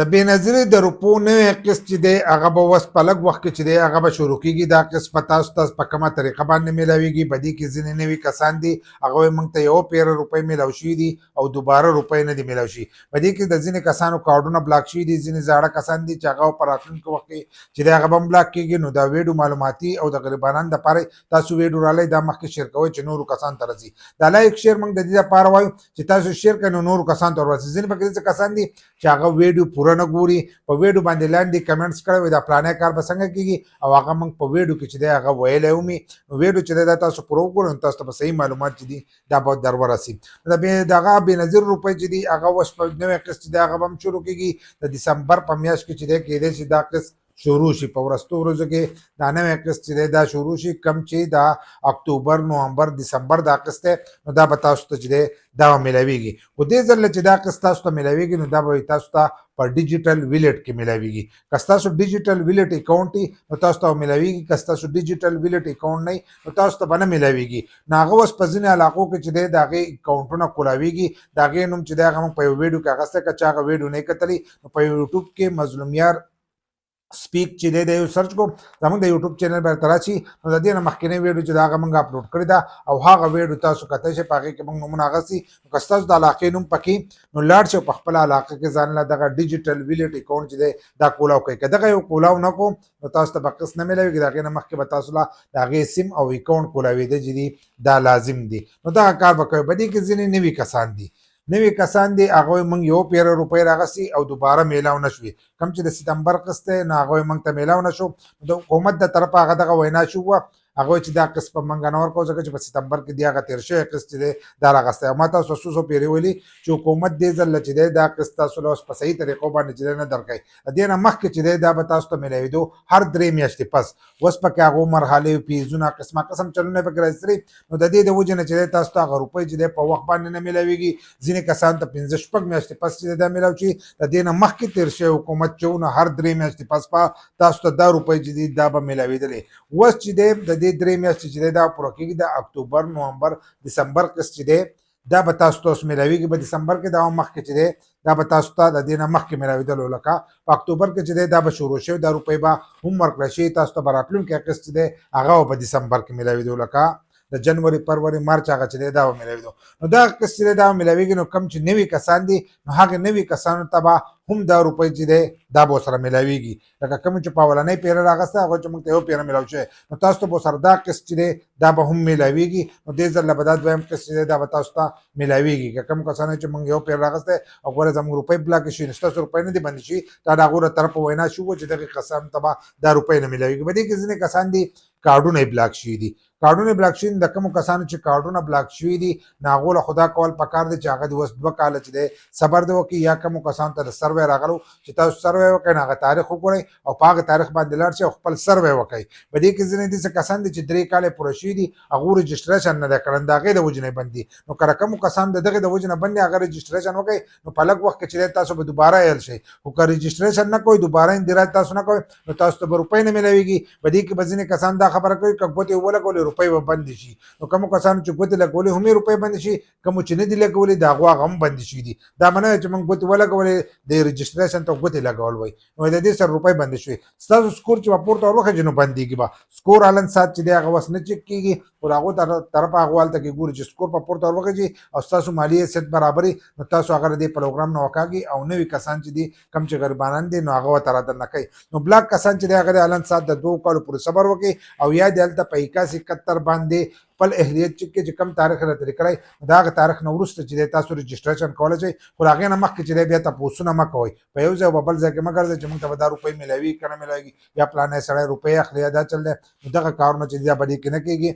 د بینظیر د روپو نوې قسط چې دی هغه به اوس په لږ وخت کې چې دی هغه به شروع کېږي. دا قسط به تاسو ته په کومه طریقه باندې میلاویږي؟ په دې کې ځینې نوي کسان دي هغه وایي موږ ته یو پیره روپۍ میلاو شوي دي او دوباره روپۍ نه دي میلاو شوي. په دې کې د ځینې کسانو کارډونه بلاک شوي دي، ځینې زاړه کسان دي چې هغه په راتلونکي وخت کې چې دی هغه به هم بلاک کېږي. نو دا ویډیو معلوماتي او د غریبانو دپاره تاسو ویډیو رالی دا مخکې شیر کوئ چې نورو کسانو ته رسي. دا لایک شیر موږ د دې لپاره وایو چې تاسو شیر کړئ نو نورو کسانو ته ورسي. ځینې پکې داسې کسان دي چې هغه ویډیو پوره نه ګوري، په ویډیو باندې لاندې کمنټس کړی وي دا پلانې کار به څنګه کېږي او هغه موږ په ویډیو کې چې دی هغه ویلی ومي. نو ویډیو چې دی دا تاسو پوره وګورئ نو تاسو ته به صحیح معلومات چې دي دا به در ورسي. دغه بېنظیر روپۍ چې دي هغه اوس په نوی قسط چې دی هغه به هم شروع کېږي. د دسمبر په میاشت کې چې دی کېدی شي دا قسط شروع شي، په وروستو ورځو کې دا نوی قسط چې دی دا شروع شي. کم چې دا اکتوبر، نومبر، دسمبر دا قسط دی نو دا به تاسو ته چې دی دا به میلاویږي. خو دې ځل چې دا قسط تاسو ته میلاویږي نو دا به تاسو ته په ډیجیټل ویلټ کې میلاویږي. که ستاسو ډیجیټل ویلټ اکاونټ وي نو تاسو ته میلاویږي، که ستاسو ډیجیټل ویلټ اکاونټ نه وي نو تاسو ته به نه میلاویږي. نو هغه اوس په ځینې علاقو کې چې دی د هغې اکاونټونه کولاویږي. د هغې نوم چې دی هغه موږ په یو ویډیو کې اخیستی، که چا هغه ویډیو نه کتلی نو په یوټیوب کې مظلومیار سپیک چې دی د یو سرچ کوم زموږ د یوټیوب چینل باندې راشي نو د دې نه مخکینی ویډیو چې دا هغه موږ اپلوډ کړې ده او هغه ویډیو تاسو کتلی شئ، په هغې کې موږ نومونه اخیستي. که ستاسو د علاقې نوم پکې نو لاړ شئ په خپله علاقه کې ځان له دغه ډیجیټل ویلټ اکاونټ چې دی دا کولاو کوئ. که دغه یو کولاو نه کوم نو تاسو ته به قسط نه میلاویږي. د هغې نه مخکې به تاسو له د هغې سیم او اکاونټ کولاوېده چې دي دا لازم دي. نو دغه کار به کوئ. په دې کې ځینې نوي کسان دي، نوی کسان دي هغه وایي موږ یو پیره روپۍ راغستې او دوباره میلاو نه شوې. کوم چې د ستمبر قسط دی نو هغه وایي موږ ته میلاو نه شو. د حکومت د طرفه هغه دغه وینا شوې وه، هغه وایي چې دا قسط به موږ نه ورکوو ځکه چې په ستمبر کې دی هغه تېر شوی قسط چې دی دا راغستی. او ما تاسو څو څو پیرې ویلي چې حکومت دې ځل چې دی دا قسط تاسو له اوس په صحیح طریقو باندې چې دی نه درکوي. د دې نه مخکې چې دی دا به تاسو ته میلاوېدو هر 3 میاشتې پس. اوس پکې هغو مرحلې فیزونه قسمه قسم چلونه پکې راځي. نو د دې د وجې نه چې دی تاسو ته هغه روپۍ چې دی په وخت باندې نه میلاوېږي. ځینې کسان ته 15-16 میاشتې پس چې دا میلاو شي. د دې نه مخکې تېر شوی حکومت چې و نو هر 3 میاشتې پس به تاسو ته دا روپۍ چې دي دا به میلاوېدلې. اوس چې دی د دې 3 میاشتې چې دی دا پوره کېږي د اکتوبر، نومبر، دسمبر قسط چې دی دا به تاسو ته اوس میلاویږي. په دسمبر کې دا هم مخکې چې دی دا به تاسو ته د دې نه مخکې میلاوېدلو. لکه په اکتوبر کې چې دی دا به شروع شوی، دا روپۍ به هم ورکړی شي تاسو ته. به راتلونکی قسط چې دی هغه به په دسمبر کې میلاوېدو. لکه د جنوري، فروری، مارچ هغه چې دی دا به میلاوېدو. نو دا قسط چې دی دا به میلاویږي. نو کوم چې نوي کسان دي نو هغې نوي کسانو ته به هم دا روپۍ چې دی دا به ورسره میلاویږي. لکه کوم چې په اولنۍ پیره راغستی هغه چې موږ ته یو پیره میلاو شوی نو تاسو ته به ورسره دا قسط چې دی دا به هم میلاویږي. نو دې ځل به دا دویم قسط چې دی دا به تاسو ته میلاویږي. که کوم کسانو چې موږ یو پیر راغستی او ګوره زموږ روپۍ بلاکې شوي نو ستاسو روپۍ نه دي بندې شوي، دا د هغو له طرفه وینا شوې وه چې دغې کسانو ته به دا روپۍ نه میلاویږي. په دې کې ځینې کسان دي کارډونه یې بلاک شوي دي. کارډونه بلاک شوي د کومو کسانو چې کارډونه بلاک شوي دي نو هغو له خو دا کول پکار دی چې هغه د اوس 2 کاله چې دی صبر دی وکړي. یا کومو کسانو ته د سروی راغلو چې تاسو سروی وکړئ نو هغه تاریخ وګورئ او په هغه تاریخ باندې لاړ شئ او خپل سروی وکړئ. په دې کې ځینې داسې کسان دي چې 3 کاله پوره شوي دي هغو رجسټریشن نه دی کړی، د هغې د وجې نه بند دي. نو که کومو کسانو د دغې د وجې نه بند دي هغه رجسټریشن وکړئ نو په لږ وخت کې چې دی تاسو به دوباره ایل شئ. خو که رجسټریشن نه کوئ، دوباره اندراج تاسو نه کوئ نو تاسو ته به روپۍ نه میلاویږي. په دې کې به ځینې کسان دا خبره کوي که ګوتې ولګولې روپۍ به بندې شي. نو کومو کسانو چې ګوتې لګولې هم یې روپۍ بندې شي، کومو چې نه دي لګولې د هغو هغه هم بندې شوي دي. دا معنی چې موږ ګوتې ولګولې د رجسټریشن ته ګوتې لګول وایي نو د دې سره روپۍ بندې شوې. ستاسو سکور چې به پورته ورخېږي نو بندېږي به. سکور حالن سات چې دی هغه اوس نه چک کېږي خو د هغو طرفه هغو هلته کې ګوري چې سکور به پورته ورخېږي او ستاسو مالي حیثیت برابري نو تاسو هغه د دې پروګرام نه وکاږي. او نوي کسان چې دي کم چې غریبانان دي نو هغه ورته رادنه کوي. نو بلاک کسان چې دی هغه د حالن سات د 2 کالو پورې صبر وکړي او یا د هلته په 8171 باندې خپل اهلیت چک کې چې کم تاریخ راته لیکلی د هغه تاریخ نه وروسته چې دی تاسو رجسټریشن کولی شئ. خو د هغې نه مخکې چې دی بیا تپوسونه مه کوئ. په یو ځای او په بل ځای کې مه ګرځئ چې موږ ته به دا روپۍ میلاوي که نه میلاویږي یا پلانی سړی روپۍ اخلي یا دا چل دی. نو دغه کارونه چې دی دا په دې کې نه کېږي.